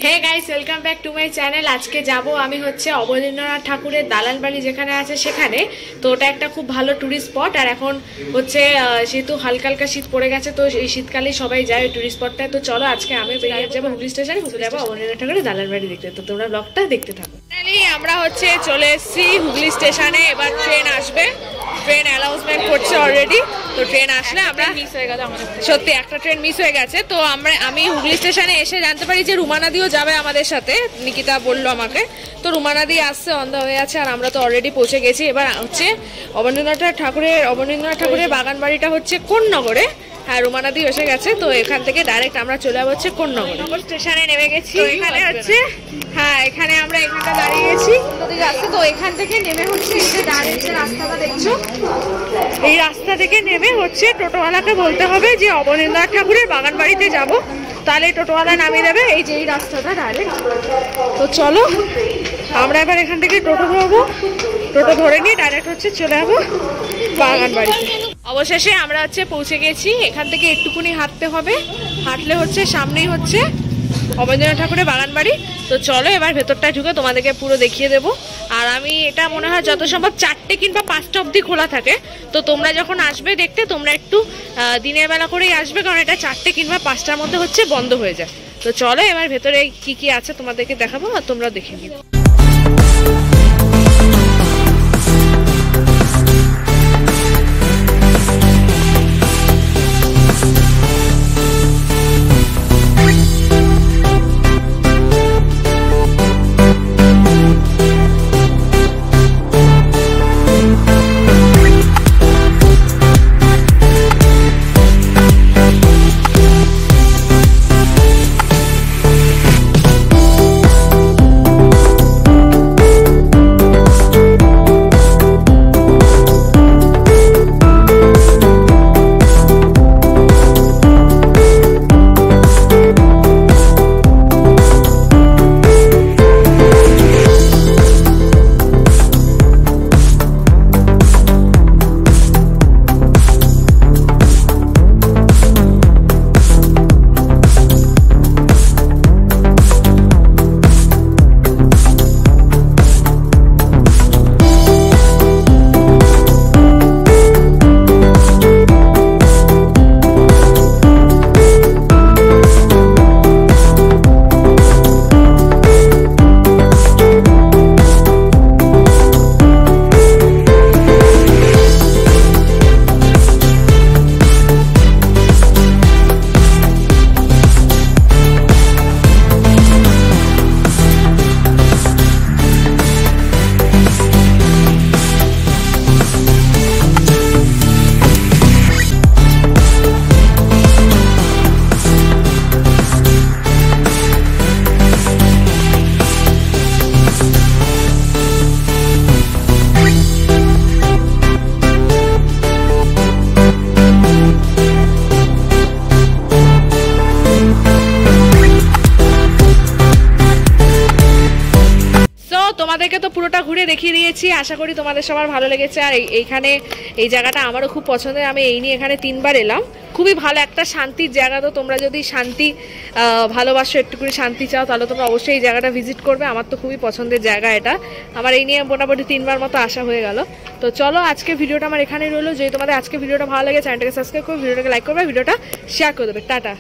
Hey guys, welcome back to my channel. আজকে যাব আমি হচ্ছে অবনীন্দ্রনাথ ঠাকুরের দালান বাড়ি যেখানে আছে সেখানে। তো ওটা একটা খুব ভালো টুরিস্ট স্পট। আর এখন হচ্ছে যেহেতু হালকা হালকা শীত পড়ে গেছে, তো এই শীতকালে সবাই যায় ওই টুরিস্ট স্পটটায়। তো চলো আজকে আমি বেরিয়ে যাবো হুগলি স্টেশনে, যাবো অবনীন্দ্রনাথ ঠাকুরের দালান বাড়ি দেখতে। তো তোমরা ব্লগটা দেখতে থাকো। আমরা হচ্ছে চলে এসেছি হুগলি স্টেশনে। এবার ট্রেন আসবে, ট্রেন অ্যানাউন্সমেন্ট করছে অলরেডি। তো ট্রেন আসলে আমরা মিস হয়ে গেছে, সত্যি একটা ট্রেন মিস হয়ে গেছে। তো আমি হুগলি স্টেশনে এসে জানতে পারি যে রুমানাদিও যাবে আমাদের সাথে, নিকিতা বললো আমাকে। তো রুমানাদি আসছে, অন্ধ হয়ে আছে, আর আমরা তো অলরেডি পৌঁছে গেছি। এবার হচ্ছে অবনীন্দ্রনাথ ঠাকুরের বাগান বাড়িটা হচ্ছে কোন্নগরে। হ্যাঁ, রুমানাদি এসে গেছে। তো এখান থেকে ডাইরেক্ট আমরা চলে যাবো হচ্ছে কোন্নগর স্টেশনে নেমে গেছি। এখানে হচ্ছে এখানে আমরা এখানটা দাঁড়িয়ে গেছি। তো এখান থেকে নেমে হচ্ছে এই যে ডাইরেক্ট রাস্তাটা দেখছো, এই রাস্তা থেকে নেমে হচ্ছে টোটোওয়ালাকে বলতে হবে যে অবনীন্দ্রনাথ ঠাকুরের বাগান বাড়িতে যাব, তাহলে টোটোওয়ালা নামিয়ে দেবে। এই যে এই রাস্তাটা ডাইরেক্ট। তো চলো আমরা এবার এখান থেকে টোটো ধরবো, টোটো ধরে নিয়ে ডাইরেক্ট হচ্ছে চলে যাবো বাগান বাড়িতে। অবশেষে আমরা হচ্ছে পৌঁছে গেছি। এখান থেকে একটুকুনি হাঁটতে হবে, হাঁটলে হচ্ছে সামনেই হচ্ছে অবনীন্দ্রনাথ ঠাকুরের বাগান বাড়ি। তো চলো এবার ভেতরটায় ঢুকে তোমাদেরকে পুরো দেখিয়ে দেবো। আর আমি এটা মনে হয় যত সম্ভব 4টে কিংবা 5টা অবধি খোলা থাকে। তো তোমরা যখন আসবে দেখতে, তোমরা একটু দিনের বেলা করেই আসবে, কারণ এটা 4টে কিংবা 5টার মধ্যে হচ্ছে বন্ধ হয়ে যায়। তো চলো এবার ভেতরে কি কি আছে তোমাদেরকে দেখাবো, আর তোমরা দেখে নিও। তোমাদেরকে তো পুরোটা ঘুরে দেখিয়ে দিয়েছি, আশা করি তোমাদের সবার ভালো লেগেছে। আর এইখানে এই জায়গাটা আমারও খুব পছন্দের, আমি এই নিয়ে এখানে 3বার এলাম। খুবই ভালো একটা শান্তির জায়গা। তো তোমরা যদি শান্তি ভালোবাসো, একটুখানি শান্তি চাও, তাহলে তোমরা অবশ্যই এই জায়গাটা ভিজিট করবে। আমার তো খুবই পছন্দের জায়গা এটা, আমার এই নিয়ে মোটামুটি 3বার মতো আসা হয়ে গেল। তো চলো আজকে ভিডিওটা আমার এখানেই রইলো। যদি তোমাদের আজকে ভিডিওটা ভালো লাগে, চ্যানেলটাকে সাবস্ক্রাইব করবে, ভিডিওটাকে লাইক করবে, ভিডিওটা শেয়ার করে দেবে। টাটা।